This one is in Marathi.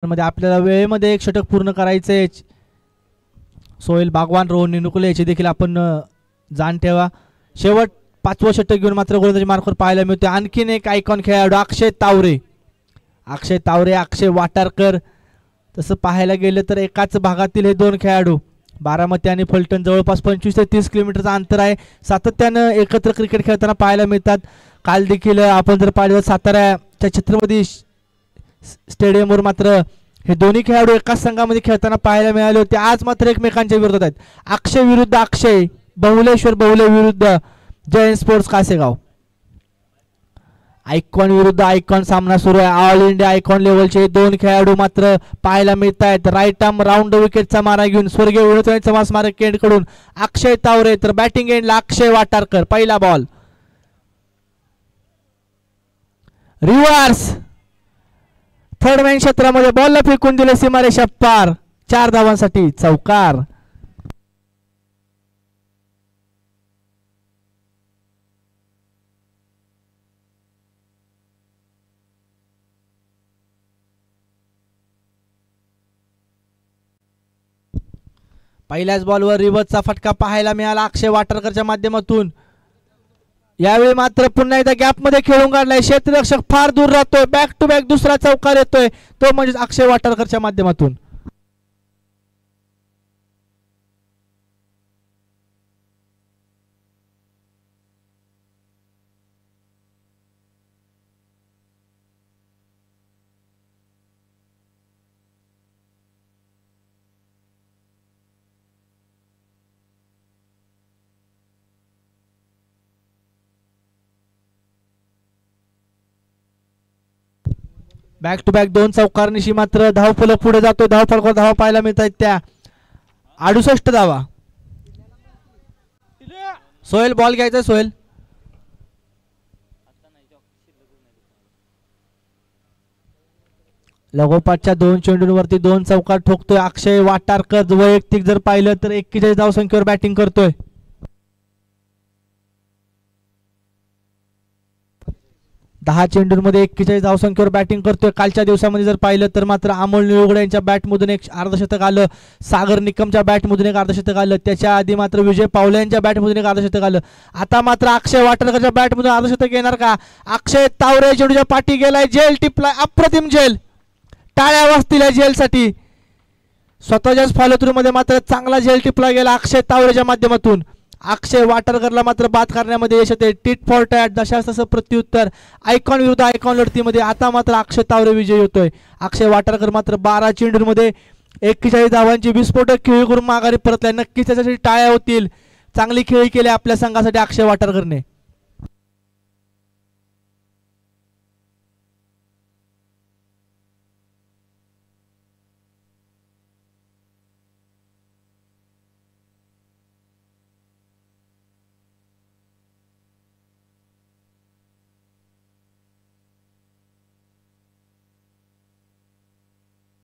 मध्ये आपल्याला वेळेमध्ये एक षटक पूर्ण करायचे. सोहेल बागवान, रोहन निनुकुले याची देखील आपण जाण ठेवा. शेवट 5वं षटक घेऊन मात्र गोलंदाजी मार्कवर पाहायला मिळते आणखीन एक आयकॉन खेळाडू अक्षय तावरे. अक्षय वाटारकर. तसं पाहायला गेलं तर एकाच भागातील हे दोन खेळाडू. बारामती आणि फलटण जवळपास 25 ते 30 किलोमीटरचं अंतर आहे. सातत्यानं एकत्र क्रिकेट खेळताना पाहायला मिळतात. काल देखील आपण जर पाहिलं साताऱ्याच्या छत्रपती स्टेडियमवर मात्र हे दोन्ही खेळाडू एकाच संघामध्ये खेळताना पाहायला मिळाले होते. आज मात्र एकमेकांच्या विरोधात आहेत. अक्षय विरुद्ध अक्षय, बहुलेश्वर बहुले विरुद्ध जयंत स्पोर्ट्स कासेगाव. आयकॉन विरुद्ध आयकॉन सामना सुरू आहे. ऑल इंडिया आयकॉन लेवलचे दोन खेळाडू मात्र पाहायला मिळत आहेत. राईट आर्म राऊंड विकेटचा मारा घेऊन स्वर्गीय विनोद समाज स्मारक एंड कडून अक्षय तावरे, तर बॅटिंग एंडला अक्षय वाटारकर. पहिला बॉल रिव्हर्स थर्ड मॅन क्षेत्रामध्ये बॉलला फेकून दिले सीमारेषा पार. 4 धावांसाठी चौकार. पहिल्याच बॉलवर रिव्हर्सचा फटका पाहायला मिळाला अक्षय वाटारकरच्या माध्यमातून. यावेळी मात्र पुन्हा एकदा गॅप मध्ये खेळून काढलाय. क्षेत्ररक्षक फार दूर राहतोय. बॅक टू बॅक दुसरा चौकार येतोय, तो म्हणजे अक्षय वाटारकरच्या माध्यमातून. बॅक टू बॅक 2 चौकारनिशी मात्र धावफलक पुढे जातोय. धावफलकावर धावा पाहायला मिळत आहेत त्या 68 धावा. सोहेल बॉल घ्यायचा. सोहेल लगोपाठच्या 2 चेंडूंवरती 2 चौकार ठोकतोय अक्षय वाटारकर. वैयक्तिक जर पाहिलं तर 41 धावसंख्येवर बॅटिंग करतोय. 10 चेंडूंमध्ये 41 धावसंख्येवर बॅटिंग करतोय. कालच्या दिवसामध्ये जर पाहिलं तर मात्र अमोल निळोगडे यांच्या बॅटमधून एक अर्धशतक आलं. सागर निकमच्या बॅटमधून एक अर्धशतक आलं. त्याच्या आधी मात्र विजय पावले यांच्या बॅटमधून एक अर्धशतक आलं. आता मात्र अक्षय वाटारकरच्या बॅटमधून अर्धशतक येणार का? अक्षय तावरे चेंडूच्या पाठी गेलाय. जेल टिपलाय. अप्रतिम झेल. टाळ्या वाजतील या झेलसाठी. स्वतःच्याच फॉलो थ्रू मध्ये मात्र चांगला झेल टिपला गेला अक्षय तावरेच्या माध्यमातून. अक्षय वाटारकरला मात्र बाद करण्यामध्ये यश येते. टिट फॉर टॅट जशास तसं प्रत्युत्तर. आयकॉन विरुद्ध आयकॉन लढतीमध्ये आता मात्र अक्षय तावरे विजयी होतोय. अक्षय वाटारकर मात्र 12 चेंडूंमध्ये 41 धावांची विस्फोटक खेळी करून माघारी परतलाय. नक्कीच त्याच्यासाठी टाळ्या होतील. चांगली खेळी केली आपल्या संघासाठी अक्षय वाटारकरने.